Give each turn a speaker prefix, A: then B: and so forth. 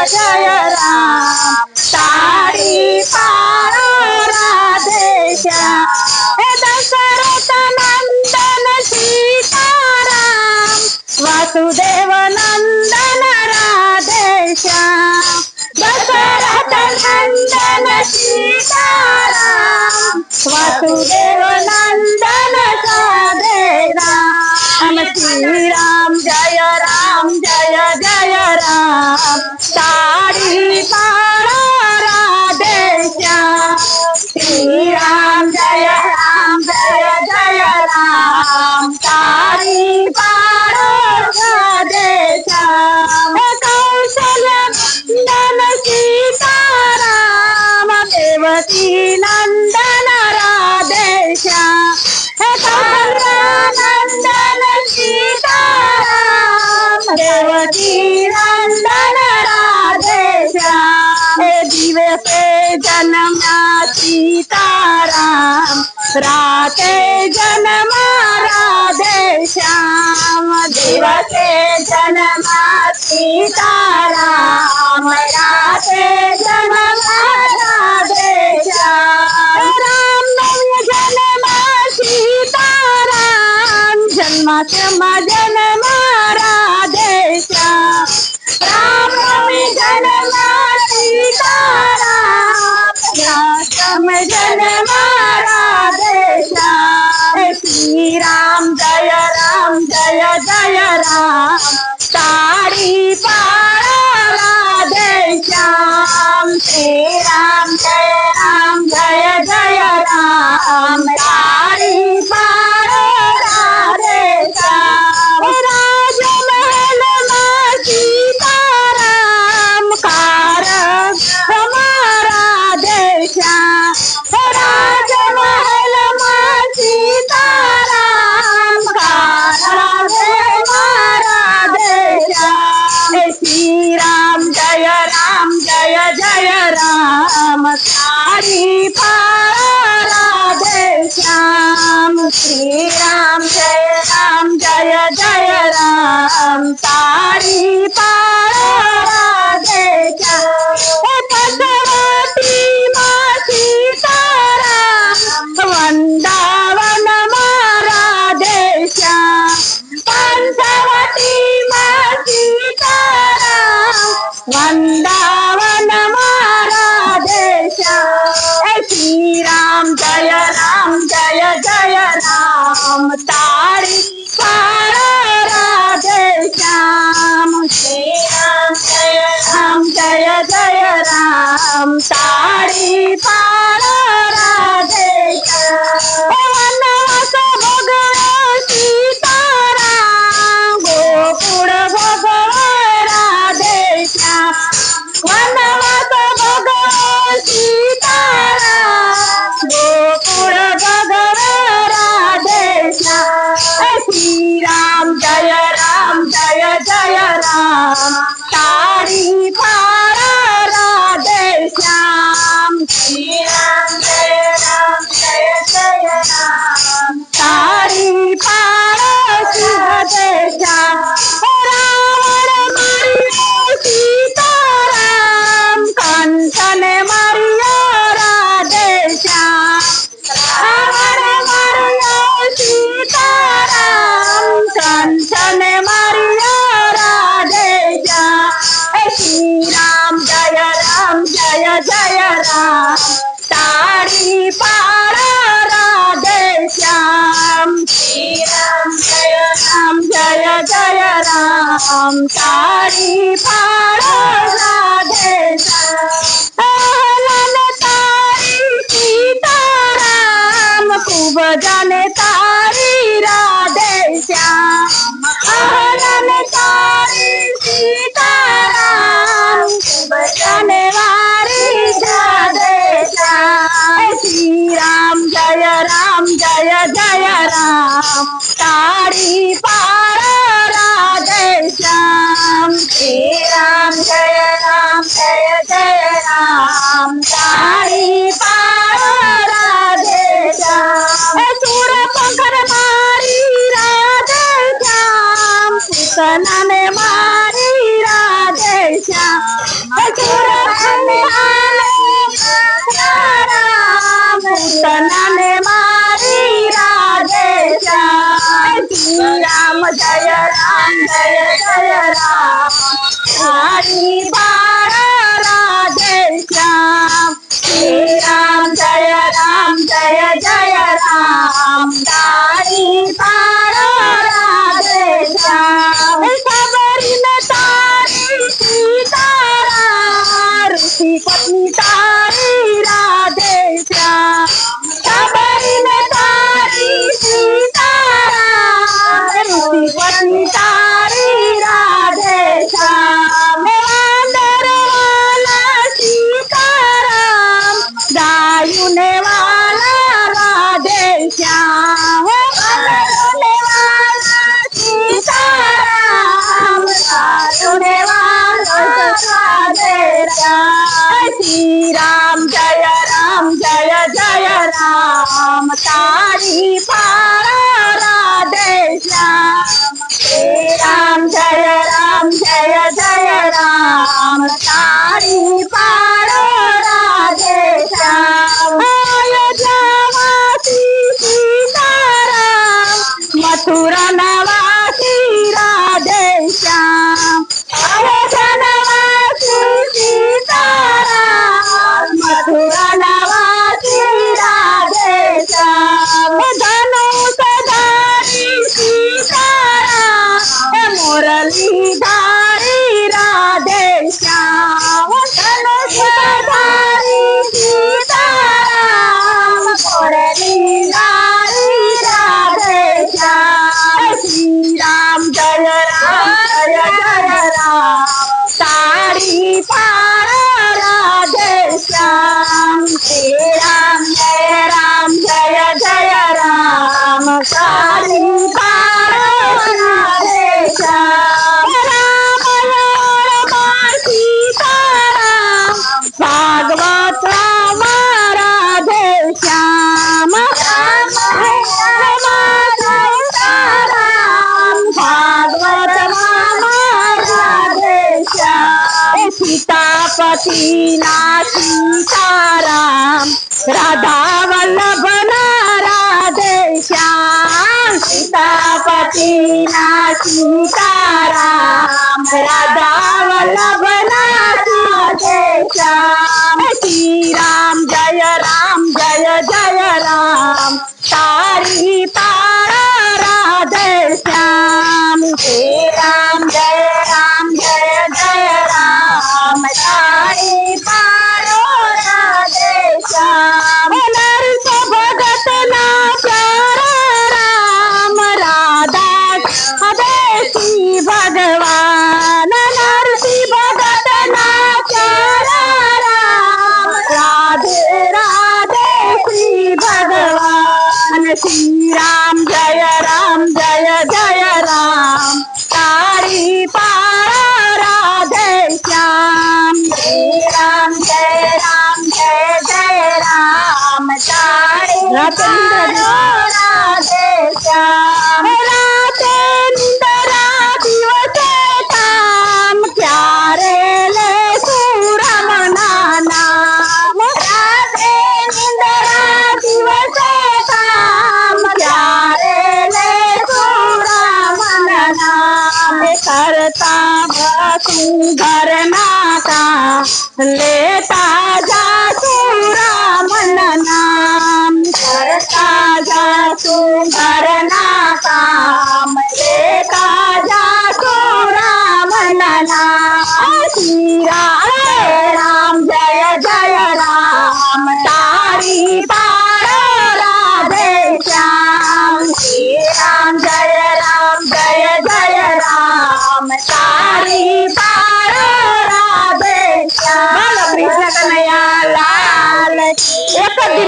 A: जय राम तारी पारो राधे श्याम हे दशरथ नंदन सीताराम वासुदेव नंदन राधे श्याम दशरथ नंदन सीताराम वासुदेव नंदन राधे राम श्री राम जय जय राम तारी पारो राधे श्याम श्री राम जय राम तारी पारो राधे श्याम कौशल्य नंदन सीताराम देवकी नंदन राधे श्याम कौशल्य नंदन सीताराम देवकी नंदन राधे श्याम दिवसे जन्मा सीताराम राते जन्मा राधे श्याम दिवसे जन्मा सीताराम राते जन्मा राधे श्याम राम नवमी जन्मा सीताराम जन्माष्टमी जन्मा राधे श्याम राम नवमी जन्मा सीताराम जन्माष्टमी जन्मा राधे श्याम श्री राम जय राम तारी पारो राधे श्याम श्री राम जय राम तारी पारो राधे श्याम राजमहल में सीताराम कारक राधे श्याम राजमहल में सीताराम कारक राधे श्याम श्री राम जय राम तारी पारो राधे श्याम श्री राम जय राम तारी पारो राधे श्याम पशुपति मां सीताराम वृंदावन में राधे श्याम पंचवटी मां सीताराम वृंदावन में राधे श्याम श्री राम जय राम तारी पारो राधे श्याम श्री राम जय राम तारी पारो राधे श्याम वनवास भोगवे सीताराम गोकुळ भोगवे राधे श्याम वनवास भोगवे सीताराम गोकुळ भोगवे राधे श्याम श्री राम जय राम तारी पारो राधे श्याम श्री राम जय राम तारी पारो राधे श्याम रावण मारियो सीताराम कंचन मारियो राधे श्याम रावण मारियो सीताराम कंचन मारियो राधे श्याम श्री राम जय राम तारी पारो राधे श्याम श्री राम जय राम तारी पारो राधे श्याम तारी सीताराम खूब जाने तारी राधे श्याम तारी सीताराम खूब जाने वारी राधे श्याम श्री राम जय राम तारी पारो राधे श्याम श्री राम जय राम तारी पारो राधे श्याम सूर पंखर मारी राधे श्याम पूतना ने मारी राधे श्याम तारी पार राधे श्याम श्री राम जय राम तारी पार राधे श्याम सबरी में तारी सीताराम ऋषि पत्नी तारी राधे श्याम सबरी में तारी सीताराम ऋषि पत्नी तारी राधे श्याम वांदर वाला सीताराम गायुने वाला राधे श्याम वांदरने वाला सीताराम गायुने वाला राधे श्याम श्री राम जय राम तारी पार राधे श्याम श्री राम जय राम तारी पार राधे श्याम अयोध्यावासी सीताराम मथुरा नवासी राधे श्याम अयोध्या नवासी सीताराम मथुरा नवासी राधे श्याम धनुषधारी सीताराम मुरलीधारी राधे श्याम धनुषधारी सीताराम मुरलीधारी राधे श्याम श्री राम जय राम तारी पार राधे श्याम श्री राम जय राम तारी पार राधे श्याम राम सीताराम भागवत राम राधे श्याम राम सीताराम भागवत राम राधे श्याम सीतापति ना सीताराम राधा वल्लभ ना राधे श्याम सीतापति ना सीताराम राधा वल्लभ ना राधे श्याम श्री राम जय राम तारी पार राधे श्याम श्री राम जय राम तारी पार राधे श्याम नरस भगत ना प्यारा राम राधा देसी भगवान नरसी भगत ना प्यारा राम राधे श्री भगवान श्री राम जय राम तारी पार राधे श्याम श्री राम जय राम तारी पार राधे श्याम राते निंदरा दिवसे काम प्यारे ले सुरमना नाम राते निंदरा दिवसे काम प्यारे ले सुरमना नाम करता बसु घर नाता लेता जा सुरमन नाम करता जा सुंदर नाम लेता जा सुरमन नाम श्री राम जय राम तारी पार राधे श्याम श्री राम जय राम तारी पार राधे श्याम कृष्ण कन्हैया लाल एक दी